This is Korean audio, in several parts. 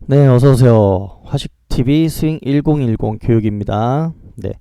네, 어서오세요. 화식TV 스윙 1010 교육입니다. 네.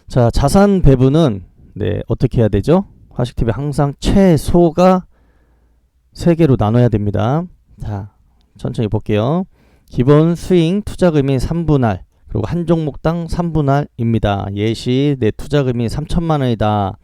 자, 자산 배분은, 네, 어떻게 해야 되죠? 화식TV 항상 최소가 3개로 나눠야 됩니다. 자, 천천히 볼게요. 기본 스윙 투자금이 3분할, 그리고 한 종목당 3분할입니다. 예시, 내 투자금이 3천만원이다.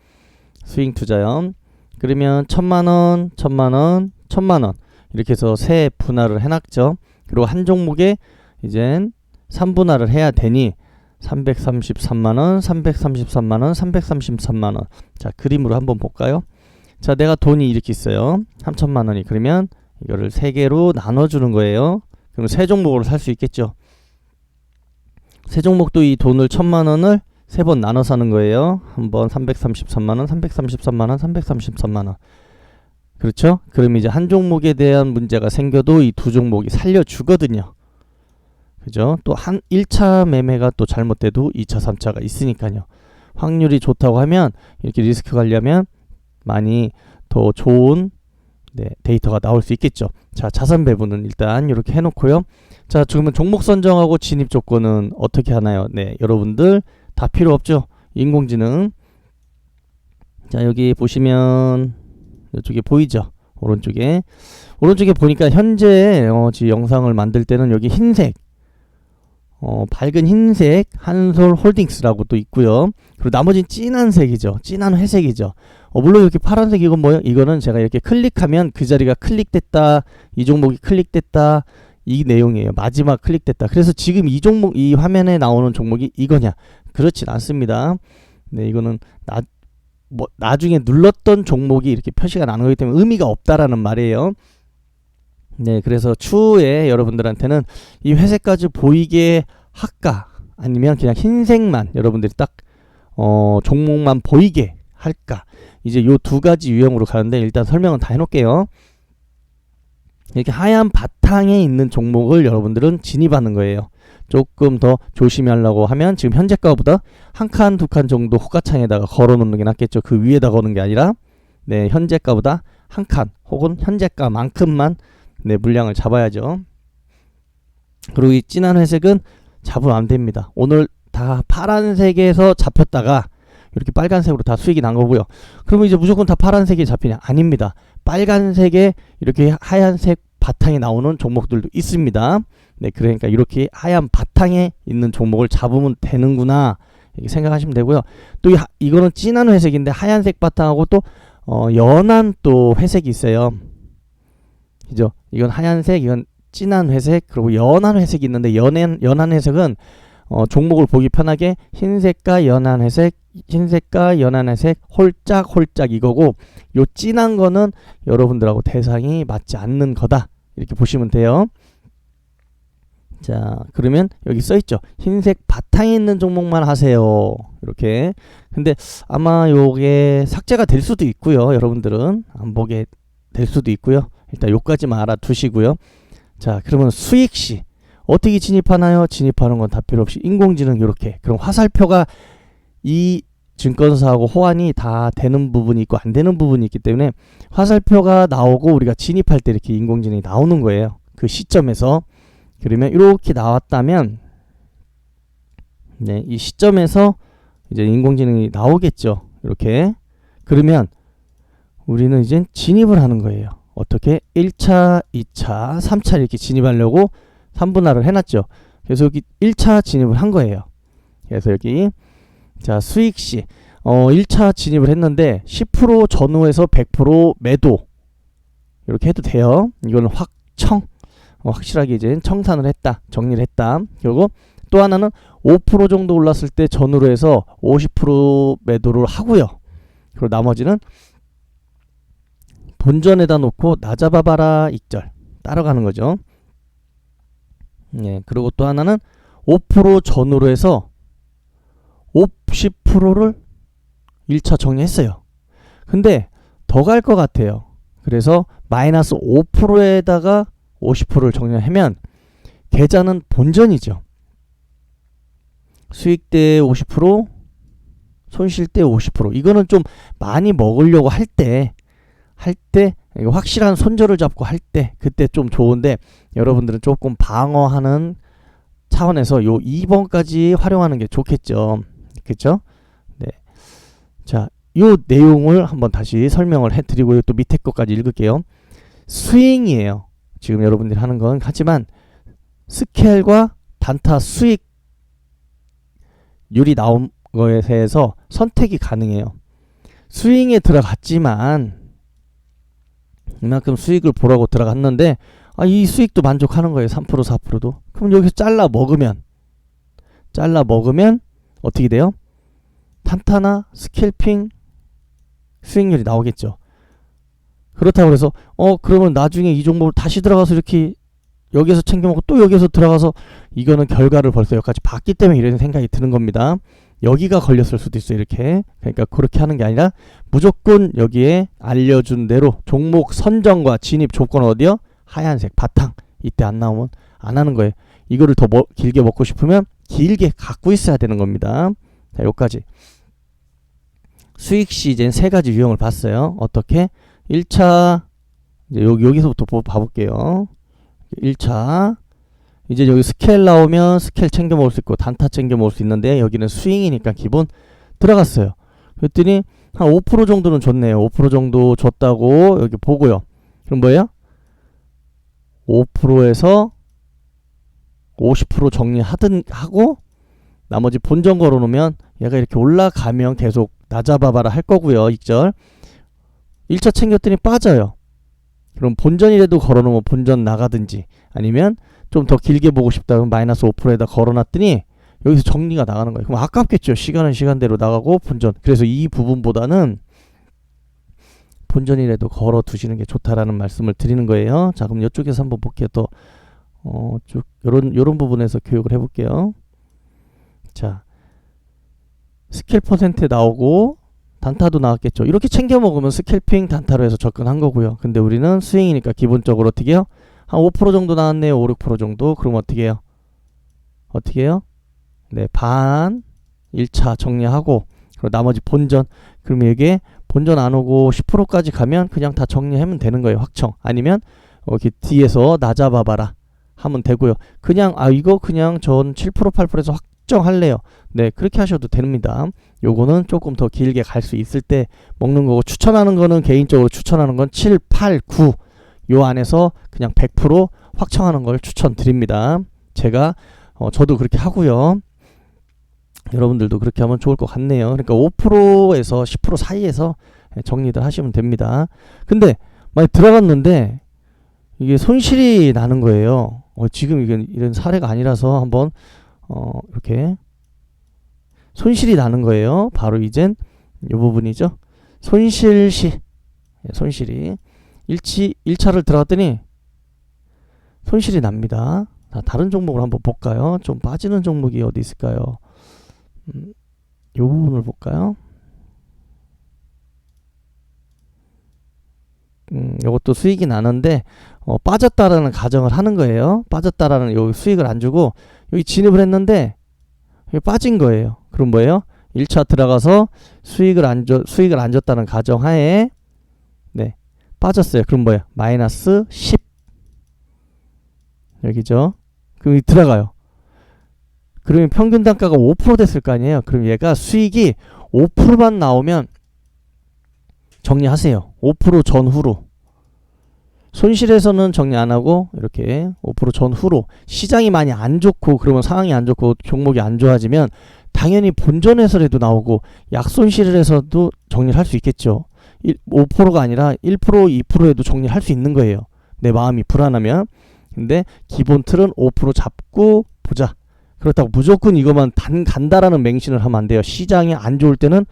스윙 투자요. 그러면 1천만원, 1천만원, 1천만원. 이렇게 해서 세 분할을 해놨죠. 그리고 한 종목에 이젠 3분할을 해야 되니 333만원, 333만원, 333만원. 자, 그림으로 한번 볼까요? 자, 내가 돈이 이렇게 있어요. 3천만원이. 그러면 이거를 3개로 나눠주는 거예요. 그럼 세 종목으로 살 수 있겠죠. 세 종목도 이 돈을 1천만원을 3번 나눠 사는 거예요. 한번 333만원, 333만원, 333만원. 그렇죠? 그럼 이제 한 종목에 대한 문제가 생겨도 이 두 종목이 살려주거든요. 그죠? 또 한 1차 매매가 또 잘못돼도 2차, 3차가 있으니까요. 확률이 좋다고 하면 이렇게 리스크 관리하면 많이 더 좋은 데이터가 나올 수 있겠죠. 자, 자산 배분은 일단 이렇게 해놓고요. 자, 그러면 종목 선정하고 진입 조건은 어떻게 하나요? 네, 여러분들 다 필요 없죠? 인공지능. 자, 여기 보시면 이쪽에 보이죠? 오른쪽에 보니까 현재 지금 영상을 만들 때는 여기 흰색 밝은 흰색 한솔홀딩스라고 또 있고요. 그리고 나머지는 진한 색이죠. 진한 회색이죠. 물론 이렇게 파란색 이건 뭐예요? 이거는 제가 이렇게 클릭하면 그 자리가 클릭됐다, 이 종목이 클릭됐다, 이 내용이에요. 마지막 클릭됐다. 그래서 지금 이 종목, 이 화면에 나오는 종목이 이거냐? 그렇진 않습니다. 네, 이거는 나중에 눌렀던 종목이 이렇게 표시가 나는 거기 때문에 의미가 없다라는 말이에요. 네, 그래서 추후에 여러분들한테는 이 회색까지 보이게 할까? 아니면 그냥 흰색만 여러분들이 딱 종목만 보이게 할까? 이제 요 두 가지 유형으로 가는데 일단 설명은 다 해놓을게요. 이렇게 하얀 바탕에 있는 종목을 여러분들은 진입하는 거예요. 조금 더 조심히 하려고 하면 지금 현재가보다 한 칸, 두 칸 정도 호가창에다가 걸어 놓는 게 낫겠죠. 그 위에다 거는 게 아니라 네, 현재가보다 한 칸 혹은 현재가만큼만 네, 물량을 잡아야죠. 그리고 이 진한 회색은 잡으면 안 됩니다. 오늘 다 파란색에서 잡혔다가 이렇게 빨간색으로 다 수익이 난 거고요. 그러면 이제 무조건 다 파란색이 잡히냐? 아닙니다. 빨간색에 이렇게 하얀색 바탕에 나오는 종목들도 있습니다. 네, 그러니까 이렇게 하얀 바탕에 있는 종목을 잡으면 되는구나 이렇게 생각하시면 되고요. 또 이거는 진한 회색인데 하얀색 바탕하고 또 연한 또 회색이 있어요. 그죠? 이건 하얀색, 이건 진한 회색, 그리고 연한 회색이 있는데 연한 회색은 종목을 보기 편하게 흰색과 연한 회색, 흰색과 연한 회색, 홀짝 이거고, 요 진한 거는 여러분들하고 대상이 맞지 않는 거다 이렇게 보시면 돼요. 자, 그러면 여기 써있죠. 흰색 바탕에 있는 종목만 하세요. 이렇게. 근데 아마 요게 삭제가 될 수도 있고요. 여러분들은 안 보게 될 수도 있고요. 일단 요까지만 알아두시고요. 자, 그러면 수익시 어떻게 진입하나요? 진입하는 건 다 필요 없이 인공지능 이렇게. 그럼 화살표가 이 증권사하고 호환이 다 되는 부분이 있고 안 되는 부분이 있기 때문에 화살표가 나오고 우리가 진입할 때 이렇게 인공지능이 나오는 거예요. 그 시점에서. 그러면 이렇게 나왔다면 네, 이 시점에서 이제 인공지능이 나오겠죠. 이렇게. 그러면 우리는 이제 진입을 하는 거예요. 어떻게? 1차, 2차, 3차 이렇게 진입하려고 3분할을 해놨죠. 그래서 여기 1차 진입을 한 거예요. 그래서 여기 자, 수익시 1차 진입을 했는데 10% 전후에서 100% 매도 이렇게 해도 돼요. 이거는 확실하게 이제 청산을 했다, 정리를 했다. 그리고 또 하나는 5% 정도 올랐을 때 전후로 해서 50% 매도를 하고요. 그리고 나머지는 본전에다 놓고 나 잡아봐라 익절 따라가는 거죠. 네, 그리고 또 하나는 5% 전후로 해서 50%를 1차 정리했어요. 근데 더 갈 것 같아요. 그래서 마이너스 5%에다가 50%를 정리하면 계좌는 본전이죠. 수익 때 50%, 손실 때 50%. 이거는 좀 많이 먹으려고 할 때 이거 확실한 손절을 잡고 할 때 그때 좀 좋은데 여러분들은 조금 방어하는 차원에서 요 2번까지 활용하는 게 좋겠죠. 그쵸? 네. 자, 요 내용을 한번 다시 설명을 해드리고 또 밑에 것까지 읽을게요. 스윙이에요. 지금 여러분들이 하는 건. 하지만 스케일과 단타 수익률이 나온 거에 대해서 선택이 가능해요. 스윙에 들어갔지만 이만큼 수익을 보라고 들어갔는데 이 수익도 만족하는 거예요. 3% 4%도. 그럼 여기서 잘라 먹으면 어떻게 돼요? 단타나 스캘핑 수익률이 나오겠죠. 그렇다고 해서 그러면 나중에 이 종목을 다시 들어가서 이렇게 여기에서 챙겨 먹고 또 여기에서 들어가서 이거는 결과를 벌써 여기까지 봤기 때문에 이런 생각이 드는 겁니다. 여기가 걸렸을 수도 있어요. 이렇게. 그러니까 그렇게 하는 게 아니라 무조건 여기에 알려준 대로 종목 선정과 진입 조건 어디요? 하얀색 바탕. 이때 안 나오면 안 하는 거예요. 이거를 더 길게 먹고 싶으면 길게 갖고 있어야 되는 겁니다. 자, 여기까지. 수익 시즌 세 가지 유형을 봤어요. 어떻게? 1차 이제 여기서부터 봐볼게요. 1차 이제 여기 스케일 나오면 스케일 챙겨 먹을 수 있고 단타 챙겨 먹을 수 있는데 여기는 스윙이니까 기본 들어갔어요. 그랬더니 한 5% 정도는 줬네요. 5% 정도 줬다고 여기 보고요. 그럼 뭐예요? 5%에서 50% 정리하든 하고 나머지 본전 걸어 놓으면 얘가 이렇게 올라가면 계속 나잡아봐라 할 거고요. 2절 1차 챙겼더니 빠져요. 그럼 본전이라도 걸어놓으면 본전 나가든지 아니면 좀 더 길게 보고 싶다 그러면 마이너스 5%에다 걸어놨더니 여기서 정리가 나가는 거예요. 그럼 아깝겠죠. 시간은 시간대로 나가고 본전. 그래서 이 부분보다는 본전이라도 걸어 두시는 게 좋다라는 말씀을 드리는 거예요. 자, 그럼 이쪽에서 한번 볼게요. 또 쭉 요런 부분에서 교육을 해볼게요. 자, 스킬 퍼센트 나오고 단타도 나왔겠죠. 이렇게 챙겨 먹으면 스캘핑 단타로 해서 접근한 거고요. 근데 우리는 스윙이니까 기본적으로 어떻게 해요? 한 5% 정도 나왔네요. 5, 6% 정도. 그럼 어떻게 해요? 어떻게 해요? 네, 반 1차 정리하고 그리고 나머지 본전. 그러면 이게 본전 안 오고 10%까지 가면 그냥 다 정리하면 되는 거예요. 확정. 아니면 여기 뒤에서 나 잡아봐라 하면 되고요. 그냥 이거 그냥 전 7% 8%에서 확정할래요. 네, 그렇게 하셔도 됩니다. 요거는 조금 더 길게 갈 수 있을 때 먹는 거고 추천하는 거는 개인적으로 추천하는 건 7, 8, 9 요 안에서 그냥 100% 확정하는 걸 추천드립니다. 제가 저도 그렇게 하고요. 여러분들도 그렇게 하면 좋을 것 같네요. 그러니까 5%에서 10% 사이에서 정리들 하시면 됩니다. 근데 만약 들어갔는데 이게 손실이 나는 거예요. 지금 이런 사례가 아니라서 한번 이렇게 손실이 나는 거예요. 바로 이젠 이 부분이죠. 손실시 손실이 1차를 들어갔더니 손실이 납니다. 자, 다른 종목을 한번 볼까요? 좀 빠지는 종목이 어디 있을까요? 이 부분을 볼까요? 이것도 수익이 나는데 빠졌다라는 가정을 하는 거예요. 빠졌다라는 여기 수익을 안 주고 여기 진입을 했는데 여기 빠진 거예요. 그럼 뭐예요? 1차 들어가서 수익을 안 줬다는 가정하에 네, 빠졌어요. 그럼 뭐예요? 마이너스 10 여기죠. 그럼 들어가요. 그러면 평균 단가가 5% 됐을 거 아니에요. 그럼 얘가 수익이 5%만 나오면 정리하세요. 5% 전후로. 손실에서는 정리 안 하고 이렇게 5% 전후로. 시장이 많이 안 좋고 그러면 상황이 안 좋고 종목이 안 좋아지면 당연히 본전에서라도 나오고 약손실에서도 정리를 할 수 있겠죠. 5%가 아니라 1%, 2%에도 정리를 할 수 있는 거예요. 내 마음이 불안하면. 근데 기본 틀은 5% 잡고 보자. 그렇다고 무조건 이것만 간다라는 맹신을 하면 안 돼요. 시장이 안 좋을 때는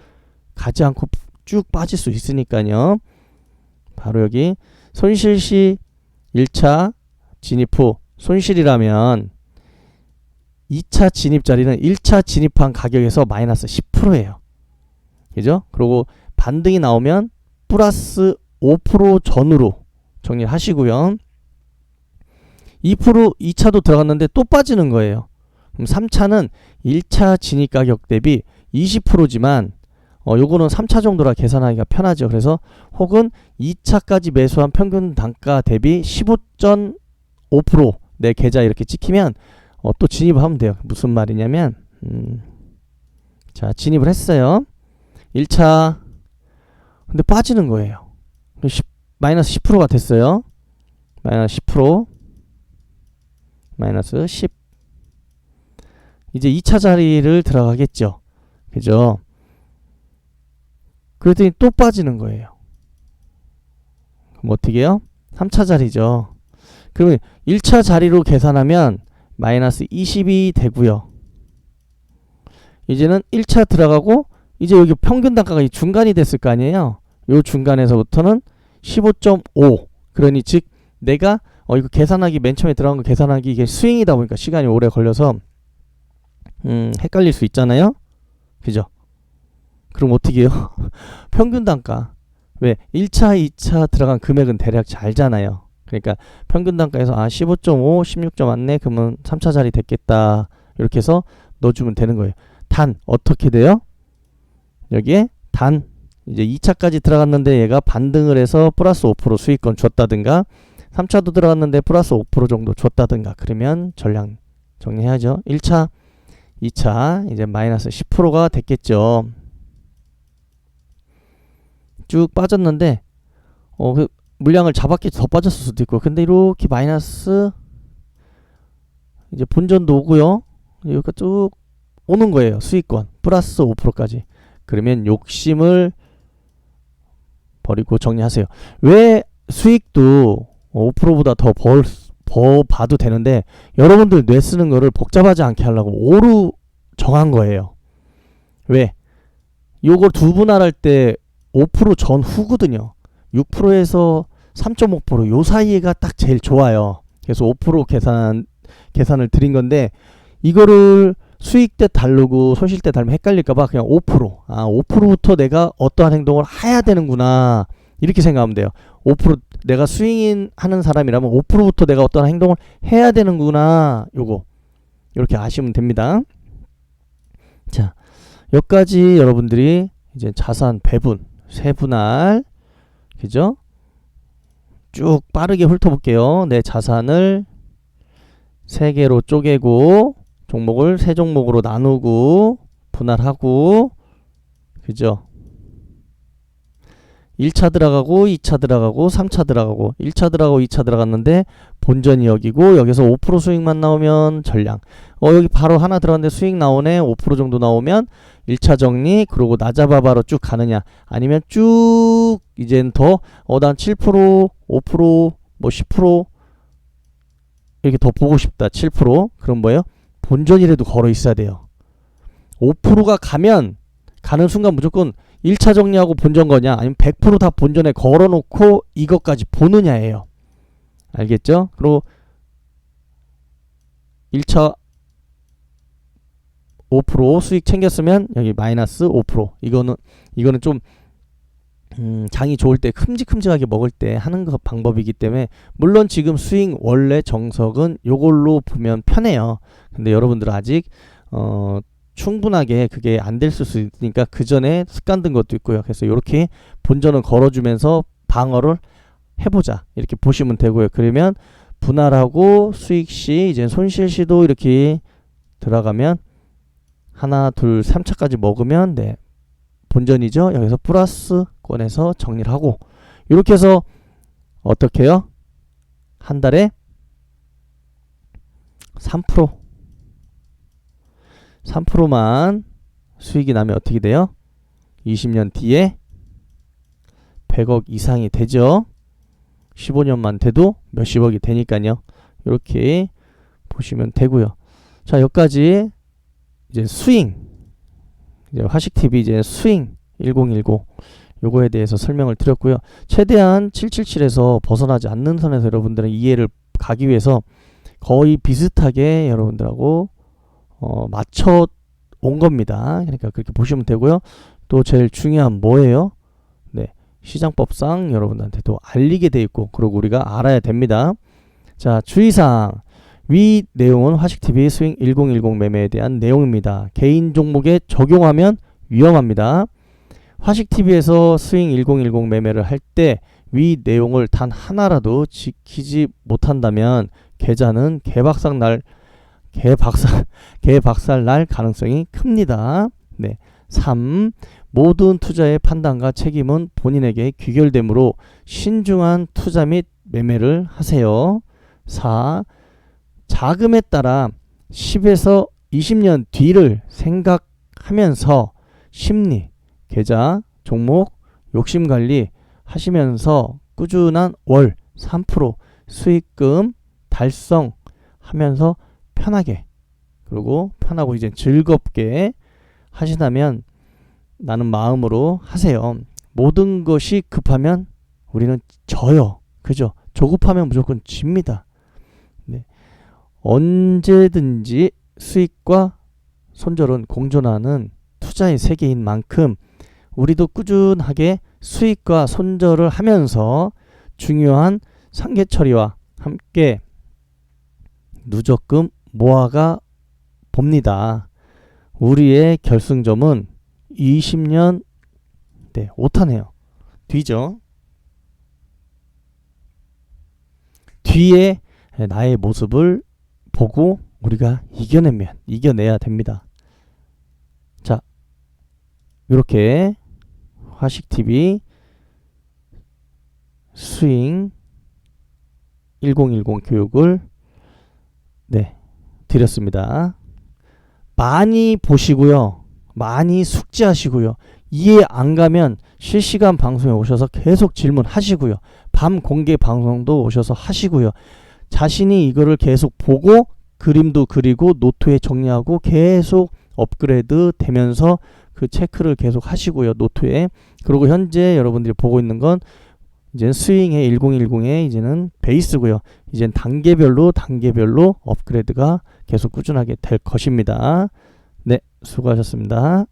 가지 않고 쭉 빠질 수 있으니까요. 바로 여기 손실시 1차 진입 후 손실이라면 2차 진입 자리는 1차 진입한 가격에서 마이너스 10%예요. 그죠? 그리고 반등이 나오면 플러스 5% 전후로 정리를 하시고요. 2% 2차도 들어갔는데 또 빠지는 거예요. 그럼 3차는 1차 진입 가격 대비 20%지만 요거는 3차 정도라 계산하기가 편하죠. 그래서 혹은 2차까지 매수한 평균 단가 대비 15.5% 내 계좌 이렇게 찍히면 또 진입을 하면 돼요. 무슨 말이냐면 자, 진입을 했어요. 1차 근데 빠지는 거예요. 마이너스 10%가 됐어요. 마이너스 10%, 마이너스 10. 이제 2차 자리를 들어가겠죠. 그죠? 그랬더니 또 빠지는 거예요. 그럼 어떻게 해요? 3차 자리죠. 그러면 1차 자리로 계산하면 마이너스 20이 되고요. 이제는 1차 들어가고 이제 여기 평균 단가가 이 중간이 됐을 거 아니에요. 요 중간에서부터는 15.5. 그러니 즉 내가 이거 계산하기 맨 처음에 들어간 거 계산하기 이게 스윙이다 보니까 시간이 오래 걸려서 헷갈릴 수 있잖아요. 그죠? 그럼 어떻게 해요? 평균 단가. 왜? 1차, 2차 들어간 금액은 대략 잘 알잖아요. 그러니까 평균 단가에서 15.5, 16점 왔네. 그러면 3차 자리 됐겠다. 이렇게 해서 넣어주면 되는 거예요. 단 어떻게 돼요? 여기에 단 이제 2차까지 들어갔는데 얘가 반등을 해서 플러스 5% 수익권 줬다든가 3차도 들어갔는데 플러스 5% 정도 줬다든가 그러면 전량 정리해야죠. 1차, 2차 이제 마이너스 10%가 됐겠죠. 쭉 빠졌는데 그 물량을 잡았겠지. 더 빠졌을 수도 있고. 근데 이렇게 마이너스 이제 본전도 오고요. 여기가 쭉 오는 거예요. 수익권 플러스 5%까지. 그러면 욕심을 버리고 정리하세요. 왜 수익도 5%보다 더 봐도 되는데 여러분들 뇌 쓰는 거를 복잡하지 않게 하려고 5로 정한 거예요. 왜? 요걸 두 분할할 때 5% 전후거든요. 6%에서 3.5% 요 사이가 딱 제일 좋아요. 그래서 5% 계산을 드린 건데 이거를 수익 때 다르고 손실 때 다르면 헷갈릴까봐 그냥 5%. 5%부터 내가 어떠한 행동을 해야 되는구나. 이렇게 생각하면 돼요. 5% 내가 스윙인 하는 사람이라면 5%부터 내가 어떠한 행동을 해야 되는구나. 요거. 이렇게 아시면 됩니다. 자, 여기까지 여러분들이 이제 자산 배분, 세분할, 그죠? 쭉 빠르게 훑어볼게요. 내 자산을 3개로 쪼개고 종목을 3종목으로 나누고 분할하고 그죠? 1차 들어가고 2차 들어가고 3차 들어가고 1차 들어가고 2차 들어갔는데 본전이 여기고 여기서 5% 수익만 나오면 전량. 여기 바로 하나 들어갔는데 수익 나오네. 5% 정도 나오면 1차 정리. 그러고 나 잡아 바로 쭉 가느냐 아니면 쭉 이젠 더 난 7% 5% 뭐 10% 이렇게 더 보고 싶다. 7% 그럼 뭐예요? 본전이라도 걸어 있어야 돼요. 5%가 가는 순간 무조건 1차 정리하고 본전 거냐 아니면 100% 다 본전에 걸어놓고 이것까지 보느냐예요. 알겠죠? 그리고 1차 5% 수익 챙겼으면 여기 마이너스 5%. 이거는 좀 장이 좋을 때 큼직큼직하게 먹을 때 하는 거 방법이기 때문에 물론 지금 스윙 원래 정석은 요걸로 보면 편해요. 근데 여러분들 아직 충분하게 그게 안 될 수 있으니까 그 전에 습관 든 것도 있고요. 그래서 이렇게 본전을 걸어주면서 방어를 해보자 이렇게 보시면 되고요. 그러면 분할하고 수익 시 이제 손실 시도 이렇게 들어가면 하나 둘 3차까지 먹으면 네 본전이죠. 여기서 플러스 권에서 정리를 하고 이렇게 해서 어떻게 해요? 한 달에 3%만 수익이 나면 어떻게 돼요? 20년 뒤에 100억 이상이 되죠. 15년만 돼도 몇십억이 되니까요. 이렇게 보시면 되고요. 자, 여기까지 이제 스윙 이제 화식TV 이제 스윙 1010 요거에 대해서 설명을 드렸고요. 최대한 777에서 벗어나지 않는 선에서 여러분들은 이해를 가기 위해서 거의 비슷하게 여러분들하고 맞춰 온 겁니다. 그러니까 그렇게 보시면 되고요. 또 제일 중요한 뭐예요? 네, 시장법상 여러분들한테도 알리게 돼 있고 그리고 우리가 알아야 됩니다. 자, 주의사항 위 내용은 화식TV 스윙 1010 매매에 대한 내용입니다. 개인 종목에 적용하면 위험합니다. 화식TV에서 스윙 1010 매매를 할 때 위 내용을 단 하나라도 지키지 못한다면 계좌는 개박살 날 가능성이 큽니다. 네. 3. 모든 투자의 판단과 책임은 본인에게 귀결되므로 신중한 투자 및 매매를 하세요. 4. 자금에 따라 10에서 20년 뒤를 생각하면서 심리, 계좌, 종목, 욕심관리 하시면서 꾸준한 월 3% 수익금 달성하면서 편하게, 그리고 편하고 이제 즐겁게 하시다면 나는 마음으로 하세요. 모든 것이 급하면 우리는 져요. 그죠? 조급하면 무조건 집니다. 네. 언제든지 수익과 손절은 공존하는 투자의 세계인 만큼 우리도 꾸준하게 수익과 손절을 하면서 중요한 상계 처리와 함께 누적금 모아가 봅니다. 우리의 결승점은 20년 네, 5타네요. 뒤죠. 뒤에 나의 모습을 보고 우리가 이겨내야 됩니다. 자, 이렇게 화식TV 스윙 1010 교육을 네, 드렸습니다. 많이 보시고요. 많이 숙지하시고요. 이해 안 가면 실시간 방송에 오셔서 계속 질문하시고요. 밤 공개 방송도 오셔서 하시고요. 자신이 이거를 계속 보고 그림도 그리고 노트에 정리하고 계속 업그레이드 되면서 그 체크를 계속 하시고요. 노트에. 그리고 현재 여러분들이 보고 있는 건 이제는 스윙의 1010의 이제는 베이스고요. 이제는 단계별로 업그레이드가 계속 꾸준하게 될 것입니다. 네, 수고하셨습니다.